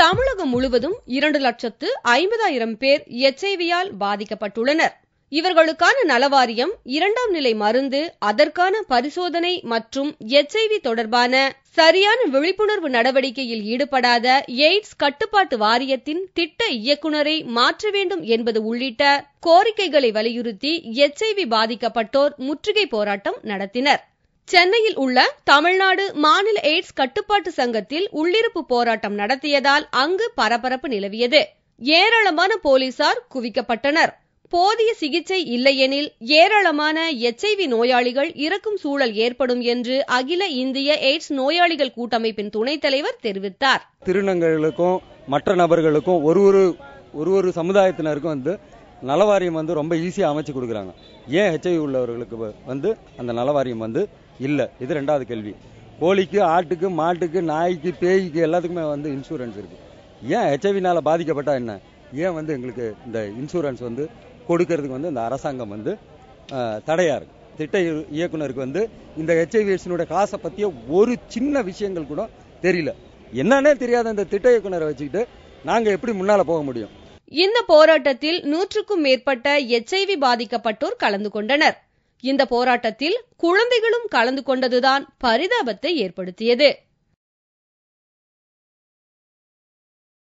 தமிழகம் முழுவதும் 2,50,000 பேர் HIV-யால் பாதிக்கப்பட்டுள்ளனர். இவர்களுக்கான நலவாரியம் 2ஆம் நிலை மருந்து, அதற்கான பரிசோதனை மற்றும் HIV தொடர்பான சரியான விழிப்புணர்வு நடவடிக்கையில் ஈடுபடாத எய்ட்ஸ் கட்டுப்பாட்டு வாரியத்தின் திட்ட இயக்குநரை மாற்ற வேண்டும் என்பது உள்ளிட்ட கோரிக்கைகளை வலியுறுத்தி HIV பாதிக்கப்பட்டோர் முற்றுகை போராட்டம் நடத்தினர். சென்னையில் உள்ள தமிழ்நாடு மாநில எய்ட்ஸ் கட்டுப்பாட்டு சங்கத்தில் உள்ளிருப்பு போராட்டம் நடத்தியதால் அங்கு பரபரப்பு நிலவியது. ஏராளமான போலீசார் குவிக்கப்பட்டனர். போதிய சிகிச்சை இல்லையெனில் ஏராளமான HIV நோயாளிகள் இறக்கும் சூழல் ஏற்படும் என்று அகில இந்திய எய்ட்ஸ் நோயாளிகள் கூட்டமைப்பின் துணைத் தலைவர் தெரிவித்தார். திருநங்கைகளுக்கும் மற்ற நபர்களுக்கும் ஒரு சமுதாயத்தினருக்கும் நலவாரியம் ரொம்ப ஈஸியா அமைச்சு கொடுக்குறாங்க. ஏன் HIV உள்ளவர்களுக்கு அந்த நலவாரியம் இல்ல? இது 2வது கேள்வி. கோழிக்கு, ஆட்டுக்கு, மாட்டுக்கு, நாய்க்கு, பேய்க்கு எல்லாத்துக்குமே இன்சூரன்ஸ் இருக்கு. ஏன் HIVனால பாதிக்கப்பட்டா என்ன? ஏன் எங்களுக்கு இந்த இன்சூரன்ஸ் கொடுக்கறதுக்கு இந்த அரசாங்கம் தடையா இருக்கு. திட்ட இயக்குனருக்கு இந்த HIV காசை பத்திய ஒரு சின்ன விஷயங்கள் கூட தெரியல. என்னன்னே தெரியாத இந்த திட்ட இயக்குனரை வச்சுக்கிட்டு நாங்க எப்படி முன்னால போக முடியும்? இந்த போராட்டத்தில் 100க்கும் மேற்பட்ட HIV பாதிக்கப்பட்டோர் கலந்து கொண்டனர். இந்த போராட்டத்தில் குழந்தைகளும் கலந்து கொண்டதுதான் பரிதாபத்தை ஏற்படுத்தியது.